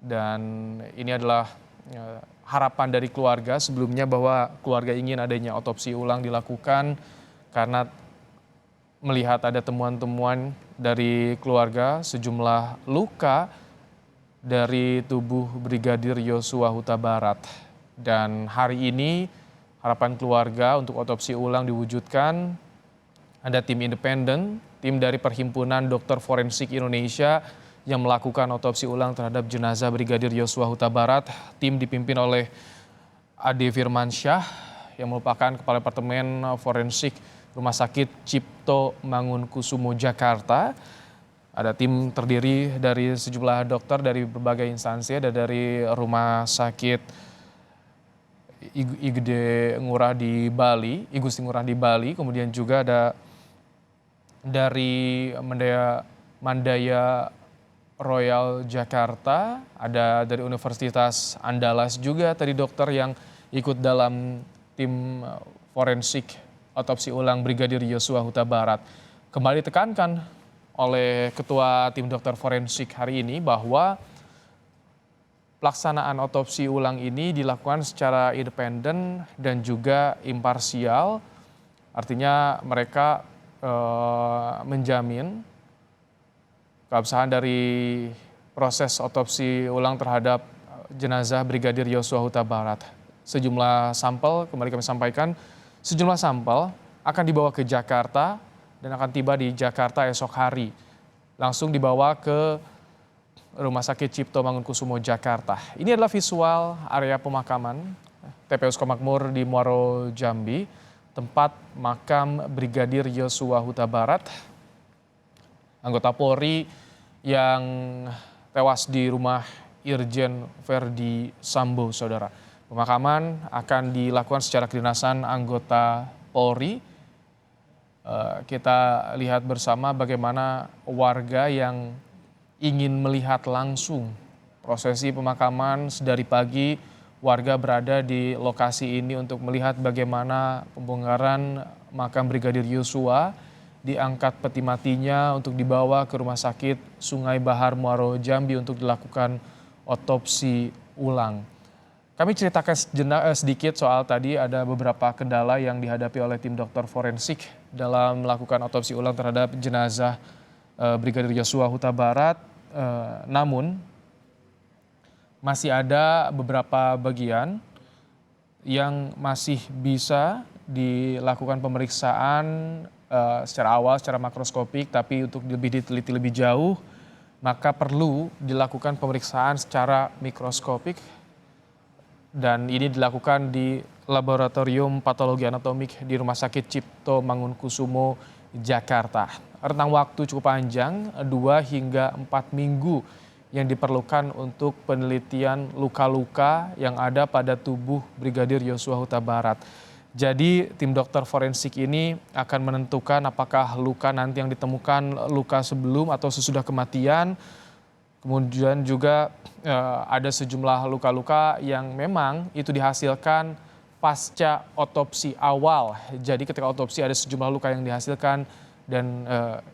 dan ini adalah harapan dari keluarga sebelumnya bahwa keluarga ingin adanya otopsi ulang dilakukan karena melihat ada temuan-temuan dari keluarga sejumlah luka dari tubuh Brigadir Yosua Huta Barat. Dan hari ini harapan keluarga untuk otopsi ulang diwujudkan. Ada tim independen, tim dari Perhimpunan Dokter Forensik Indonesia yang melakukan otopsi ulang terhadap jenazah Brigadir Yosua Huta Barat. Tim dipimpin oleh Ade Firmansyah yang merupakan Kepala Departemen Forensik Rumah Sakit Cipto Mangunkusumo Jakarta. Ada tim terdiri dari sejumlah dokter dari berbagai instansi, ada dari Rumah Sakit Igusti Ngurah di Bali, kemudian juga ada dari Mandaya Royal Jakarta, ada dari Universitas Andalas juga tadi dokter yang ikut dalam tim forensik otopsi ulang Brigadir Yosua Huta Barat. Kembali ditekankan oleh Ketua Tim Dokter Forensik hari ini bahwa pelaksanaan otopsi ulang ini dilakukan secara independen dan juga imparsial. Artinya mereka menjamin keabsahan dari proses otopsi ulang terhadap jenazah Brigadir Yosua Huta Barat. Sejumlah sampel, kembali kami sampaikan, sejumlah sampel akan dibawa ke Jakarta dan akan tiba di Jakarta esok hari. Langsung dibawa ke Rumah Sakit Cipto Mangunkusumo Jakarta. Ini adalah visual area pemakaman TPU Sukamakmur di Muaro Jambi, tempat makam Brigadir Yosua Huta Barat, anggota Polri yang tewas di rumah Irjen Verdi Sambo, saudara. Pemakaman akan dilakukan secara kedinasan anggota Polri. Kita lihat bersama bagaimana warga yang ingin melihat langsung prosesi pemakaman. Sedari pagi warga berada di lokasi ini untuk melihat bagaimana pembongkaran makam Brigadir Yosua, diangkat peti matinya untuk dibawa ke Rumah Sakit Sungai Bahar Muaro Jambi untuk dilakukan otopsi ulang. Kami ceritakan sedikit soal tadi ada beberapa kendala yang dihadapi oleh tim dokter forensik dalam melakukan otopsi ulang terhadap jenazah Brigadir Yosua Huta Barat. Namun masih ada beberapa bagian yang masih bisa dilakukan pemeriksaan secara awal, secara makroskopik, tapi untuk lebih diteliti lebih jauh, maka perlu dilakukan pemeriksaan secara mikroskopik, dan ini dilakukan di Laboratorium Patologi Anatomik di Rumah Sakit Cipto Mangunkusumo Jakarta. Rentang waktu cukup panjang, 2 hingga 4 minggu yang diperlukan untuk penelitian luka-luka yang ada pada tubuh Brigadir Yosua Huta Barat. Jadi tim dokter forensik ini akan menentukan apakah luka nanti yang ditemukan luka sebelum atau sesudah kematian. Kemudian juga ada sejumlah luka-luka yang memang itu dihasilkan pasca otopsi awal. Jadi ketika otopsi ada sejumlah luka yang dihasilkan, dan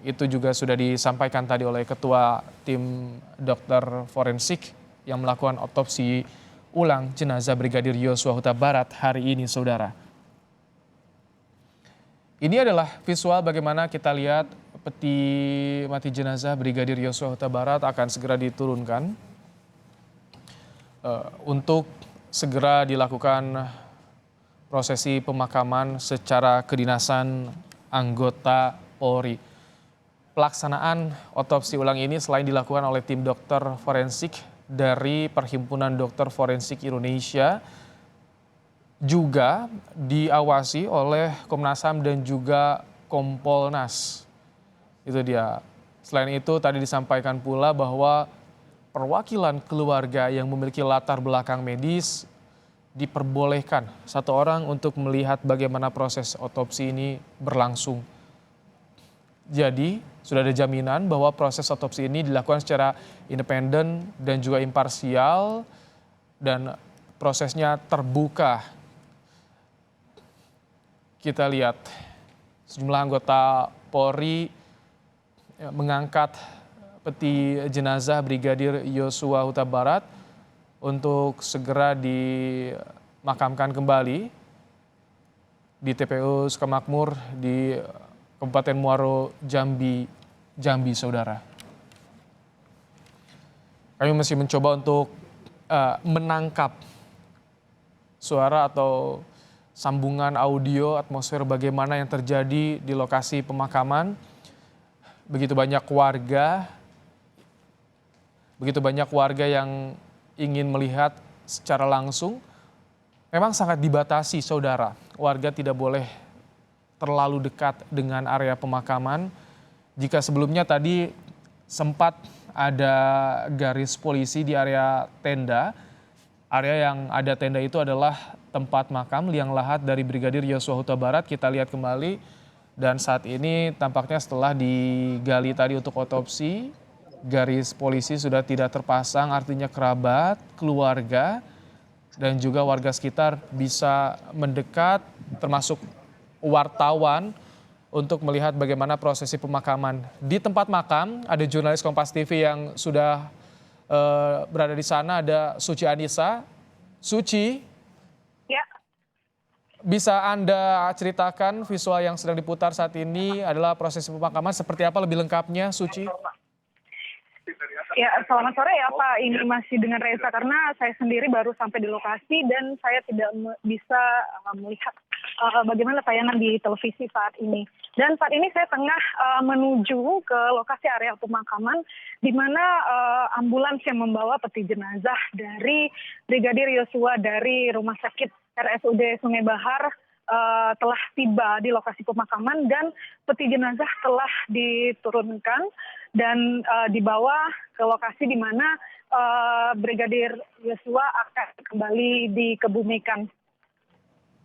itu juga sudah disampaikan tadi oleh Ketua Tim Dokter Forensik yang melakukan otopsi ulang jenazah Brigadir Yosua Huta Barat hari ini, saudara. Ini adalah visual bagaimana kita lihat peti mati jenazah Brigadir Yosua Huta Barat akan segera diturunkan untuk segera dilakukan prosesi pemakaman secara kedinasan anggota Polri. Pelaksanaan otopsi ulang ini selain dilakukan oleh tim dokter forensik dari Perhimpunan Dokter Forensik Indonesia, juga diawasi oleh Komnas HAM dan juga Kompolnas. Itu dia. Selain itu tadi disampaikan pula bahwa perwakilan keluarga yang memiliki latar belakang medis diperbolehkan 1 orang untuk melihat bagaimana proses otopsi ini berlangsung. Jadi sudah ada jaminan bahwa proses otopsi ini dilakukan secara independen dan juga imparsial, dan prosesnya terbuka. Kita lihat sejumlah anggota Polri mengangkat peti jenazah Brigadir Yosua Huta Barat untuk segera dimakamkan kembali di TPU Sukamakmur di Kabupaten Muaro, Jambi, Saudara. Kami masih mencoba untuk menangkap suara atau sambungan audio atmosfer bagaimana yang terjadi di lokasi pemakaman. Begitu banyak warga yang ingin melihat secara langsung. Memang sangat dibatasi, saudara. Warga tidak boleh terlalu dekat dengan area pemakaman. Jika sebelumnya tadi sempat ada garis polisi di area tenda, area yang ada tenda itu adalah tempat makam liang lahat dari Brigadir Yosua Huta Barat. Kita lihat kembali, dan saat ini tampaknya setelah digali tadi untuk otopsi, garis polisi sudah tidak terpasang, artinya kerabat, keluarga, dan juga warga sekitar bisa mendekat, termasuk wartawan, untuk melihat bagaimana prosesi pemakaman. Di tempat makam ada jurnalis Kompas TV yang sudah berada di sana, ada Suci Anissa. Suci, Ya, bisa Anda ceritakan visual yang sedang diputar saat ini adalah prosesi pemakaman seperti apa lebih lengkapnya, Suci? ya, selamat sore ya Pak. Ini masih dengan Reza karena saya sendiri baru sampai di lokasi dan saya tidak bisa melihat bagaimana tayangan di televisi saat ini. Dan saat ini saya tengah menuju ke lokasi area pemakaman di mana ambulans yang membawa peti jenazah dari Brigadir Yosua dari Rumah Sakit RSUD Sungai Bahar telah tiba di lokasi pemakaman, dan peti jenazah telah diturunkan dan dibawa ke lokasi di mana Brigadir Yosua akan kembali dikebumikan.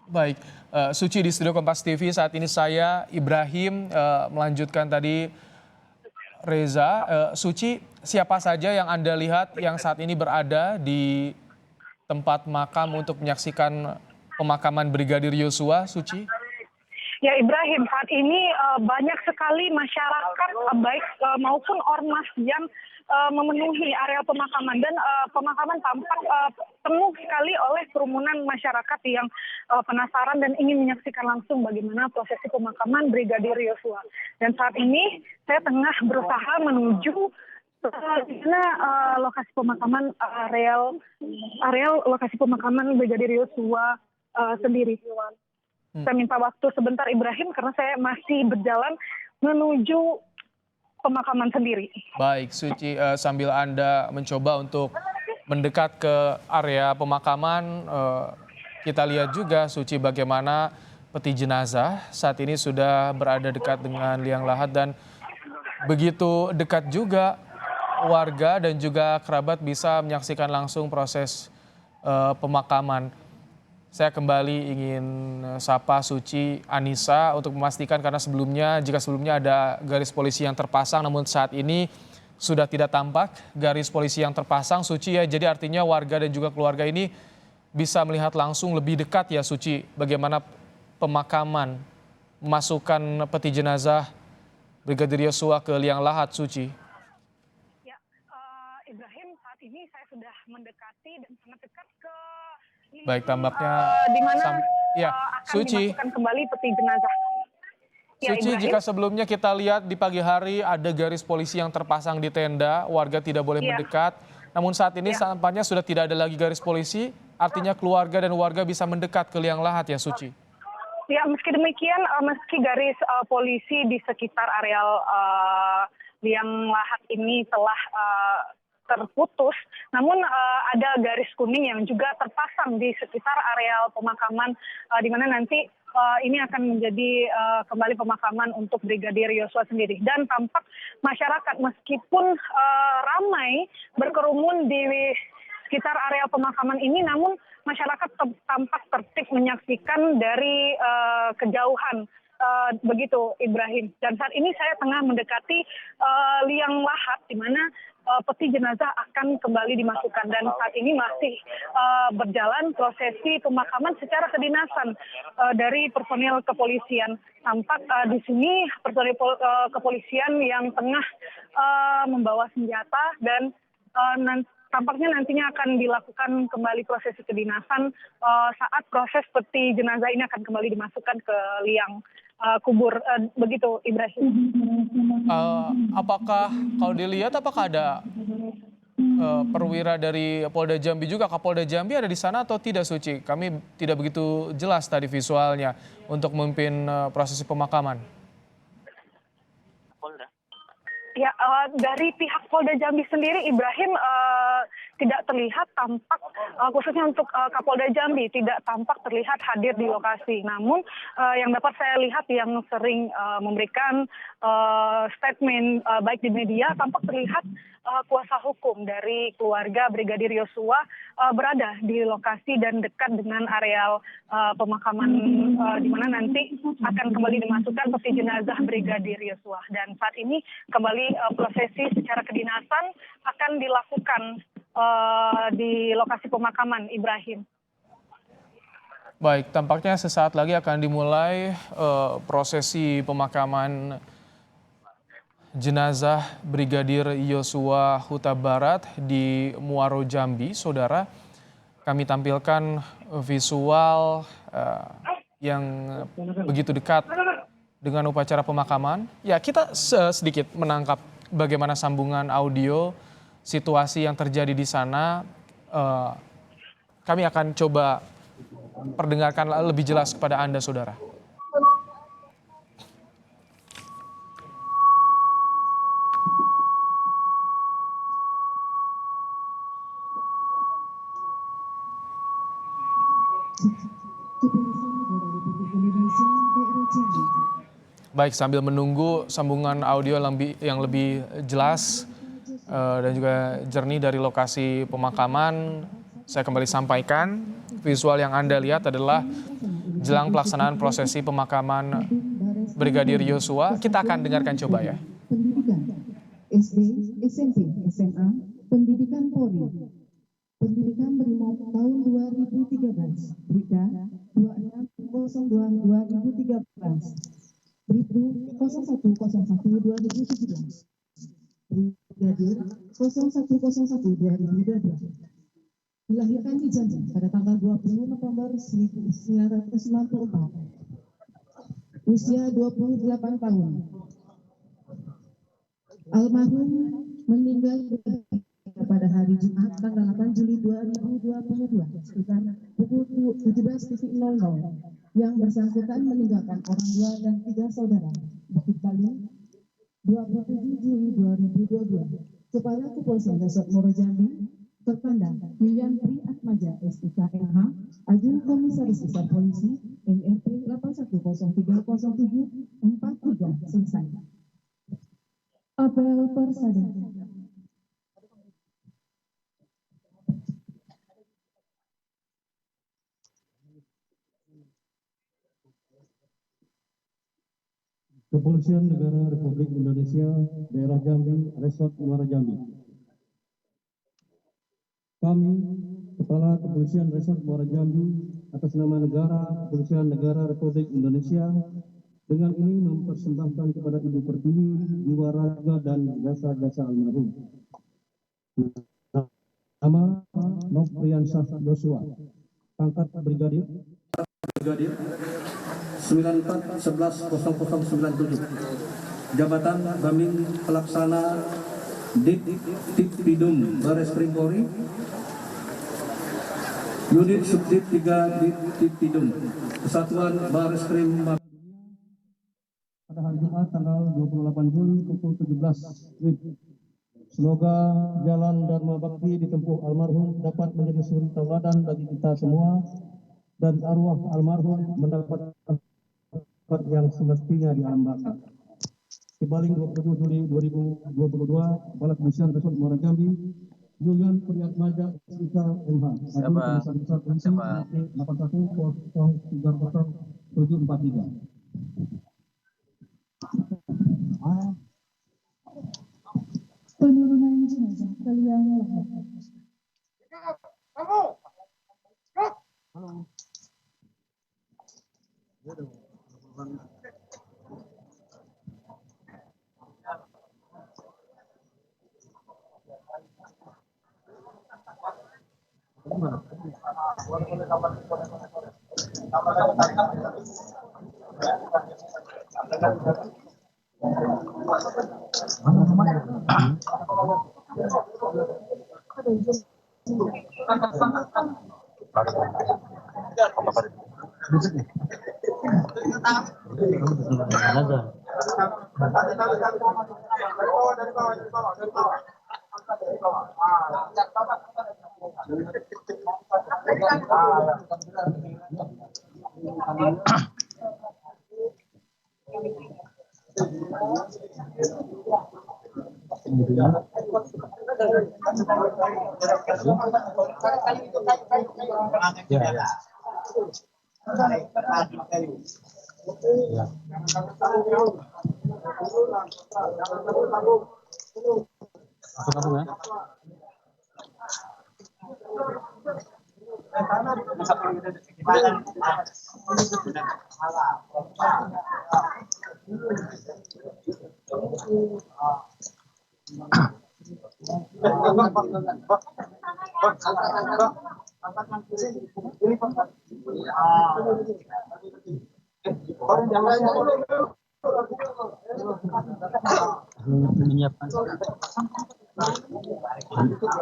Baik, Suci di studio Kompas TV saat ini saya Ibrahim melanjutkan tadi Reza. Suci, siapa saja yang Anda lihat yang saat ini berada di tempat makam untuk menyaksikan pemakaman Brigadir Yosua, Suci? Ya Ibrahim, saat ini banyak sekali masyarakat baik maupun ormas yang memenuhi area pemakaman, dan pemakaman tampak penuh sekali oleh kerumunan masyarakat yang penasaran dan ingin menyaksikan langsung bagaimana prosesi pemakaman Brigadir Yosua. Dan saat ini saya tengah berusaha menuju di mana lokasi pemakaman areal lokasi pemakaman Brigadir Yosua sendiri. Saya minta waktu sebentar Ibrahim karena saya masih berjalan menuju pemakaman sendiri. Baik, Suci, sambil Anda mencoba untuk mendekat ke area pemakaman, kita lihat juga, Suci, bagaimana peti jenazah saat ini sudah berada dekat dengan liang lahat, dan begitu dekat juga warga dan juga kerabat bisa menyaksikan langsung proses pemakaman. Saya kembali ingin sapa Suci Anissa untuk memastikan, karena jika sebelumnya ada garis polisi yang terpasang, namun saat ini sudah tidak tampak garis polisi yang terpasang, Suci ya. Jadi artinya warga dan juga keluarga ini bisa melihat langsung lebih dekat ya, Suci, bagaimana pemakaman, memasukkan peti jenazah Brigadir Yosua ke liang lahat, Suci. Ya, Ibrahim, saat ini saya sudah mendekati dan sangat dekat ke Baik, tampaknya di mana ya, akan Suci. dimasukkan kembali peti jenazah. Ya, Suci, Ibrahim? jika sebelumnya kita lihat di pagi hari ada garis polisi yang terpasang di tenda, warga tidak boleh Ya. mendekat. Namun saat ini tampaknya sudah tidak ada lagi garis polisi, artinya keluarga dan warga bisa mendekat ke liang lahat ya, Suci. Ya, meski demikian, meski garis polisi di sekitar areal liang lahat ini telah terputus, namun ada garis kuning yang juga terpasang di sekitar areal pemakaman, di mana nanti ini akan menjadi kembali pemakaman untuk Brigadir Yosua sendiri. Dan tampak masyarakat meskipun ramai berkerumun di sekitar area pemakaman ini, namun masyarakat tampak tertib menyaksikan dari kejauhan. Begitu Ibrahim. Dan saat ini saya tengah mendekati liang lahat di mana peti jenazah akan kembali dimasukkan, dan saat ini masih berjalan prosesi pemakaman secara kedinasan dari personil kepolisian. Tampak di sini personil kepolisian yang tengah membawa senjata, dan tampaknya nantinya akan dilakukan kembali prosesi kedinasan saat proses peti jenazah ini akan kembali dimasukkan ke liang kubur. Begitu, Ibrahim. Apakah kalau dilihat apakah ada perwira dari Polda Jambi juga, Kapolda Jambi ada di sana atau tidak, Suci? Kami tidak begitu jelas tadi visualnya untuk memimpin prosesi pemakaman. Ya, dari pihak Polda Jambi sendiri, Ibrahim, tidak terlihat tampak, khususnya untuk Kapolda Jambi, tidak tampak terlihat hadir di lokasi. Namun, yang dapat saya lihat yang sering memberikan statement baik di media, tampak terlihat kuasa hukum dari keluarga Brigadir Yosua berada di lokasi dan dekat dengan areal pemakaman di mana nanti akan kembali dimasukkan peti jenazah Brigadir Yosua. Dan saat ini kembali prosesi secara kedinasan akan dilakukan di lokasi pemakaman, Ibrahim. Baik, tampaknya sesaat lagi akan dimulai prosesi pemakaman jenazah Brigadir Yosua Huta Barat di Muaro Jambi. Saudara, kami tampilkan visual yang begitu dekat dengan upacara pemakaman. Ya, kita sedikit menangkap bagaimana sambungan audio situasi yang terjadi di sana. Kami akan coba perdengarkan lebih jelas kepada Anda, saudara. Baik, sambil menunggu sambungan audio yang lebih jelas dan juga jernih dari lokasi pemakaman, saya kembali sampaikan visual yang Anda lihat adalah jelang pelaksanaan prosesi pemakaman Brigadir Yosua. Kita akan dengarkan coba ya. Pendidikan SD, SMP, SMA, pendidikan Polri, pendidikan Brimob tahun 2013, Brida 2602-2013, Bribdu 0101-2017, Brigadir 0101-2022. Dilahirkan di Jambi pada tanggal 20 November 1994. Usia 28 tahun. Almarhum meninggal pada hari Jumat tanggal 8 Juli 2022 sekitar pukul 17.00 yang bersangkutan meninggalkan orang tua dan 3 saudara. Bukit Bali 27 Juli 2022. Kepala Kepolisian Resort Muaro Jambi tertanda Yulian Tri Atmaja SIK MH, Ajun Komisaris Besar Polisi NRP 81030743 selesai. Apel Persada. Kepolisian Negara Republik Indonesia, Daerah Jambi, Resort Muaro Jambi. Kami, Kepala Kepolisian Resort Muaro Jambi, atas nama Negara Kepolisian Negara Republik Indonesia, dengan ini mempersembahkan kepada Ibu Pertiwi, jiwa raga dan jasa-jasa almarhum. Nama Nofriansah Yosua, pangkat Brigadir 94110097, jabatan Bamin Pelaksana Ditpidum Bareskrim Polri, Unit Subdit 3 Ditpidum, Kesatuan Bareskrim pada hari Jumat tanggal 28 Juli pukul 17 WIB. Semoga jalan Dharma Bakti ditempuh almarhum dapat menjadi suri tauladan bagi kita semua dan arwah almarhum mendapat tempat yang semestinya di alam baka. Tibaling 27 Juli 2022, Kepala Kepolisian Resort Muaro Jambi, Yulian Tri Atmaja SIK MH, Ajun Komisaris Besar Polisi NRP 81030743. Penurunan jenazah ke liang lahat.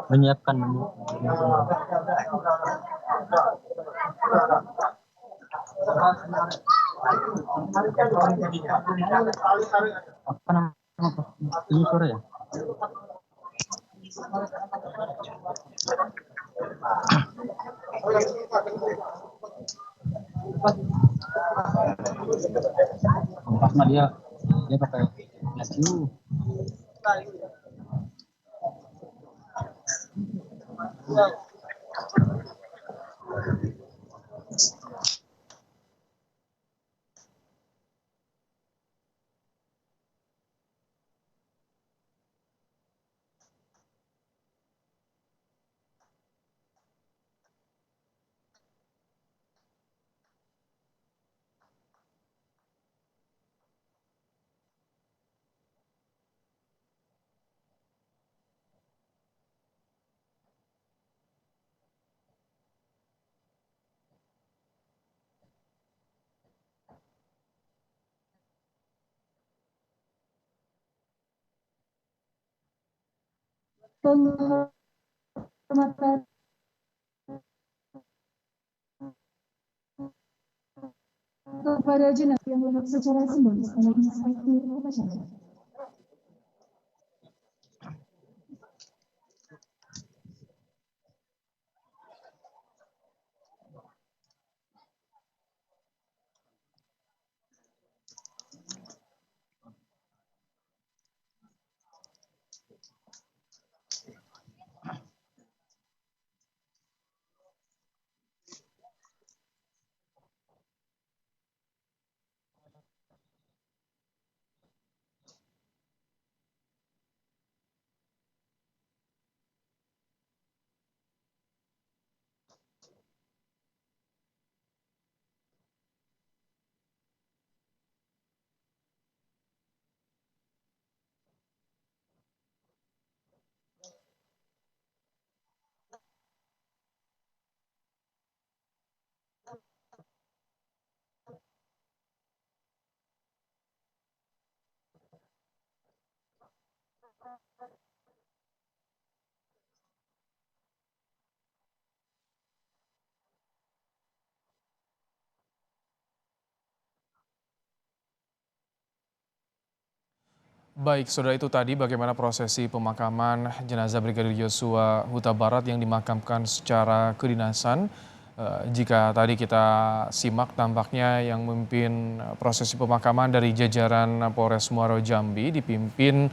menyiapkan menu. Apa nama ini sore ya? Pas mah dia pakai nasi. Penghormatan kepada jenazah yang lengkap secara simbolis oleh Inspektur Upacara. Baik, saudara, itu tadi bagaimana prosesi pemakaman jenazah Brigadir Yosua Huta Barat yang dimakamkan secara kedinasan. Jika tadi kita simak tampaknya yang memimpin prosesi pemakaman dari jajaran Polres Muaro Jambi dipimpin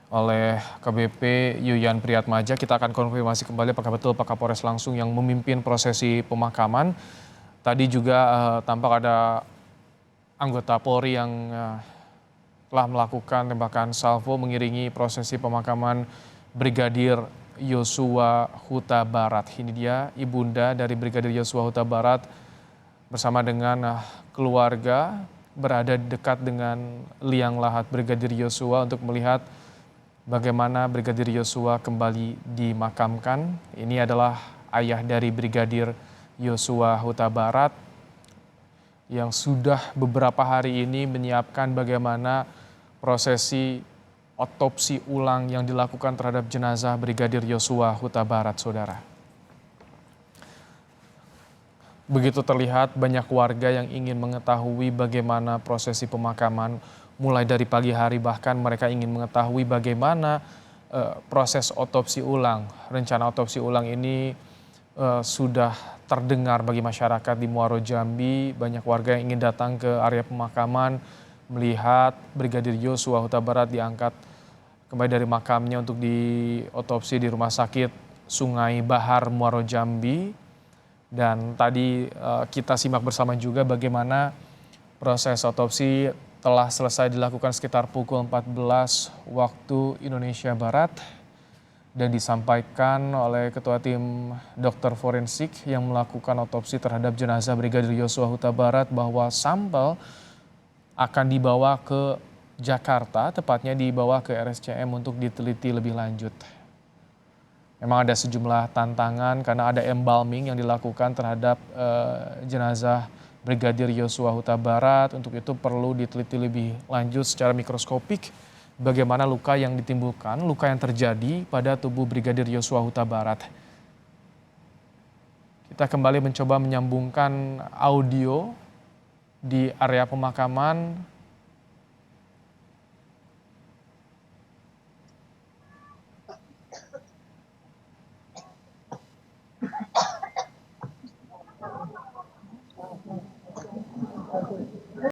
oleh KBP Yuyan Priyatmaja. Kita akan konfirmasi kembali apakah betul Pak Kapolres langsung yang memimpin prosesi pemakaman. Tadi juga tampak ada anggota Polri yang telah melakukan tembakan salvo mengiringi prosesi pemakaman Brigadir Yosua Huta Barat. Ini dia ibunda dari Brigadir Yosua Huta Barat bersama dengan keluarga berada dekat dengan liang lahat Brigadir Yosua untuk melihat bagaimana Brigadir Yosua kembali dimakamkan. Ini adalah ayah dari Brigadir Yosua Huta Barat yang sudah beberapa hari ini menyiapkan bagaimana prosesi otopsi ulang yang dilakukan terhadap jenazah Brigadir Yosua Huta Barat, saudara. Begitu terlihat banyak warga yang ingin mengetahui bagaimana prosesi pemakaman mulai dari pagi hari, bahkan mereka ingin mengetahui bagaimana proses otopsi ulang. Rencana otopsi ulang ini sudah terdengar bagi masyarakat di Muaro Jambi. Banyak warga yang ingin datang ke area pemakaman melihat Brigadir Yosua Huta Barat diangkat kembali dari makamnya untuk diotopsi di Rumah Sakit Sungai Bahar Muaro Jambi. Dan tadi kita simak bersama juga bagaimana proses otopsi telah selesai dilakukan sekitar pukul 14 waktu Indonesia Barat dan disampaikan oleh Ketua Tim Dokter Forensik yang melakukan otopsi terhadap jenazah Brigadir Yosua Huta Barat bahwa sampel akan dibawa ke Jakarta, tepatnya dibawa ke RSCM untuk diteliti lebih lanjut. Memang ada sejumlah tantangan karena ada embalming yang dilakukan terhadap jenazah Brigadir Yosua Huta Barat. Untuk itu perlu diteliti lebih lanjut secara mikroskopik bagaimana luka yang ditimbulkan, luka yang terjadi pada tubuh Brigadir Yosua Huta Barat. Kita kembali mencoba menyambungkan audio di area pemakaman